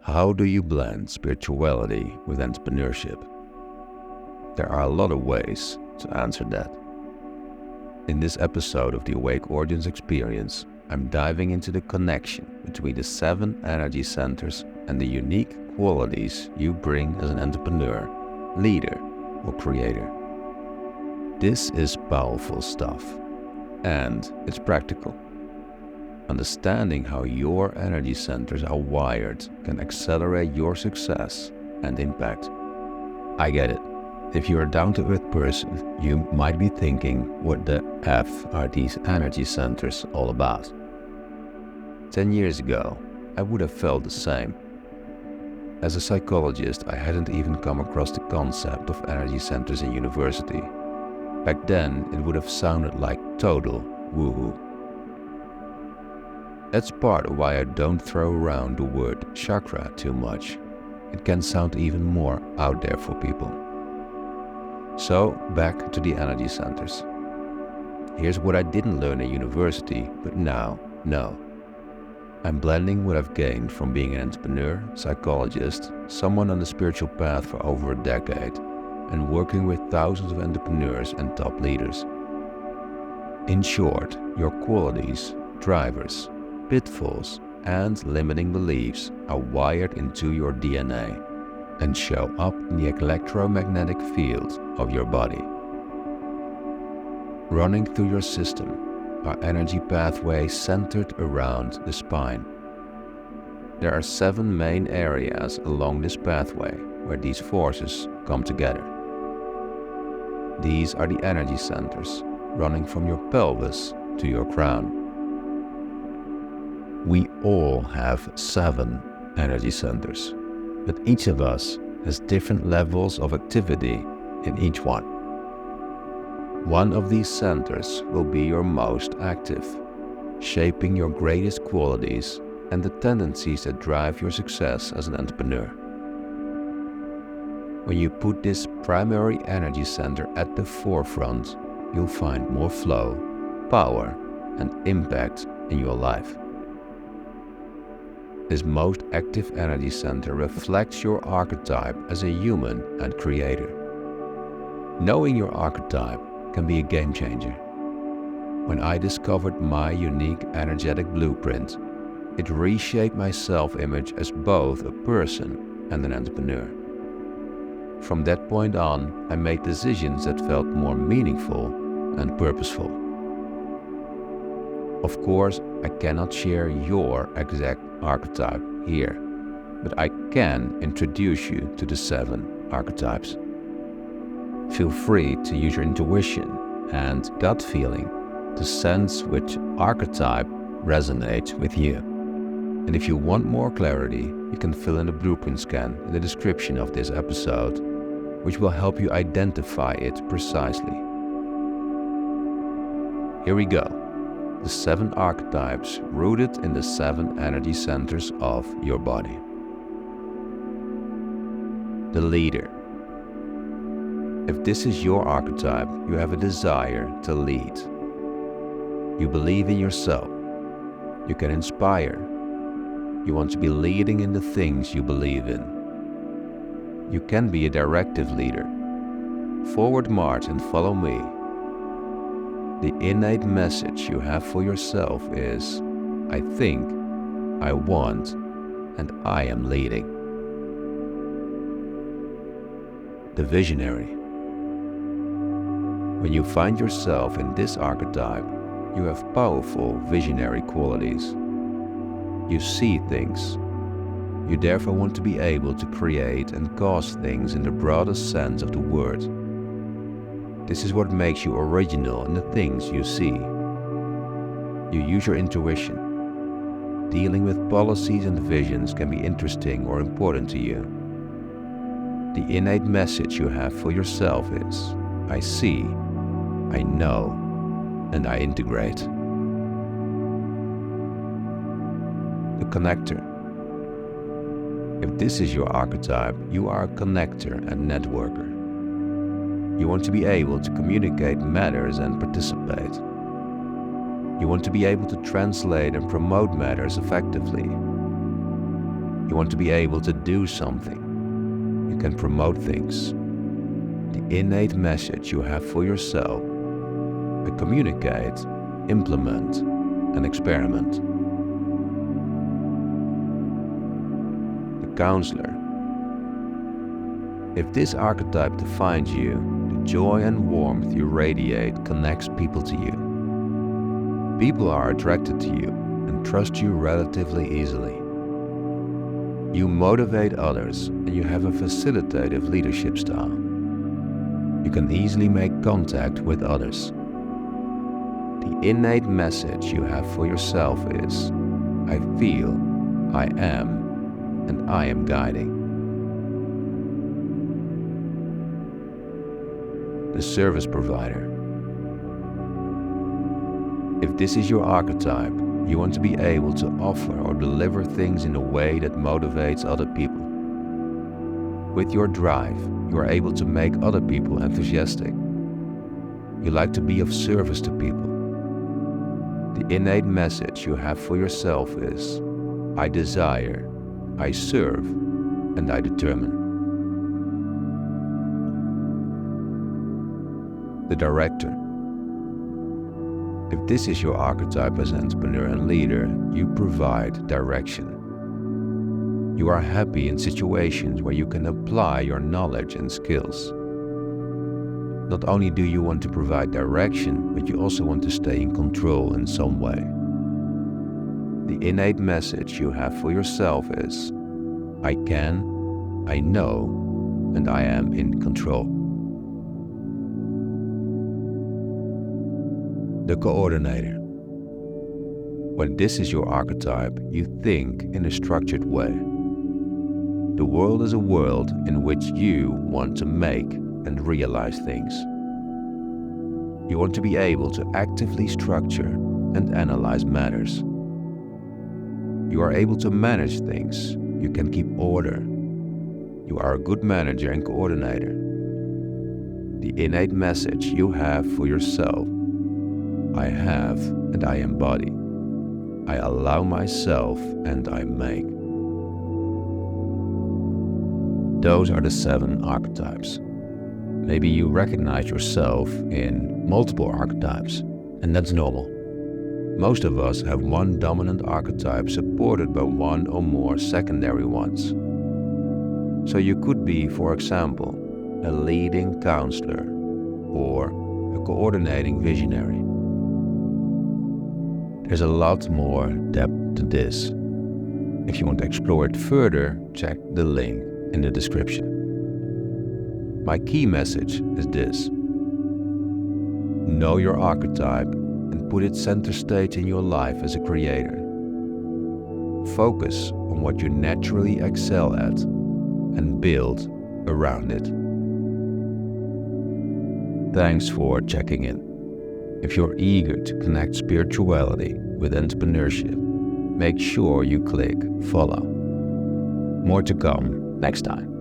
How do you blend spirituality with entrepreneurship? There are a lot of ways to answer that. In this episode of the Awake Audience Experience, I'm diving into the connection between the 7 energy centers and the unique qualities you bring as an entrepreneur, leader, or creator. This is powerful stuff, and it's practical. Understanding how your energy centers are wired can accelerate your success and impact. I get it. If you're a down-to-earth person, you might be thinking, what the F are these energy centers all about? 10 years ago, I would have felt the same. As a psychologist, I hadn't even come across the concept of energy centers in university. Back then, it would have sounded like total woohoo. That's part of why I don't throw around the word chakra too much. It can sound even more out there for people. So, back to the energy centers. Here's what I didn't learn at university, but now know. I'm blending what I've gained from being an entrepreneur, psychologist, someone on the spiritual path for over a decade, and working with thousands of entrepreneurs and top leaders. In short, your qualities, drivers, pitfalls, and limiting beliefs are wired into your DNA and show up in the electromagnetic field of your body. Running through your system are energy pathways centered around the spine. There are 7 main areas along this pathway where these forces come together. These are the energy centers running from your pelvis to your crown. We all have 7 energy centers, but each of us has different levels of activity in each one. One of these centers will be your most active, shaping your greatest qualities and the tendencies that drive your success as an entrepreneur. When you put this primary energy center at the forefront, you'll find more flow, power, and impact in your life. This most active energy center reflects your archetype as a human and creator. Knowing your archetype can be a game changer. When I discovered my unique energetic blueprint, it reshaped my self-image as both a person and an entrepreneur. From that point on, I made decisions that felt more meaningful and purposeful. Of course, I cannot share your exact archetype here, but I can introduce you to the 7 archetypes. Feel free to use your intuition and gut feeling to sense which archetype resonates with you. And if you want more clarity, you can fill in a blueprint scan in the description of this episode, which will help you identify it precisely. Here we go. The 7 archetypes rooted in the 7 energy centers of your body. The leader. If this is your archetype, you have a desire to lead. You believe in yourself. You can inspire. You want to be leading in the things you believe in. You can be a directive leader. Forward march and follow me. The innate message you have for yourself is, I think, I want, and I am leading. The visionary. When you find yourself in this archetype, you have powerful visionary qualities. You see things. You therefore want to be able to create and cause things in the broadest sense of the word. This is what makes you original in the things you see. You use your intuition. Dealing with policies and visions can be interesting or important to you. The innate message you have for yourself is, I see, I know, and I integrate. The connector. If this is your archetype, you are a connector and networker. You want to be able to communicate matters and participate. You want to be able to translate and promote matters effectively. You want to be able to do something. You can promote things. The innate message you have for yourself. I communicate, implement, and experiment. The counselor. If this archetype defines you, the joy and warmth you radiate connects people to you. People are attracted to you and trust you relatively easily. You motivate others and you have a facilitative leadership style. You can easily make contact with others. The innate message you have for yourself is, I feel, I am, and I am guiding. The service provider. If this is your archetype, you want to be able to offer or deliver things in a way that motivates other people. With your drive, you are able to make other people enthusiastic. You like to be of service to people. The innate message you have for yourself is, I desire, I serve, and I determine. The director. If this is your archetype as entrepreneur and leader, you provide direction. You are happy in situations where you can apply your knowledge and skills. Not only do you want to provide direction, but you also want to stay in control in some way. The innate message you have for yourself is, I can, I know, and I am in control. The coordinator. When this is your archetype, you think in a structured way. The world is a world in which you want to make and realize things. You want to be able to actively structure and analyze matters. You are able to manage things. You can keep order. You are a good manager and coordinator. The innate message you have for yourself, I have and I embody. I allow myself and I make. Those are the 7 archetypes. Maybe you recognize yourself in multiple archetypes, and that's normal. Most of us have one dominant archetype supported by one or more secondary ones. So you could be, for example, a leading counselor or a coordinating visionary. There's a lot more depth to this. If you want to explore it further, check the link in the description. My key message is this. Know your archetype and put it center stage in your life as a creator. Focus on what you naturally excel at and build around it. Thanks for checking in. If you're eager to connect spirituality with entrepreneurship, make sure you click follow. More to come next time.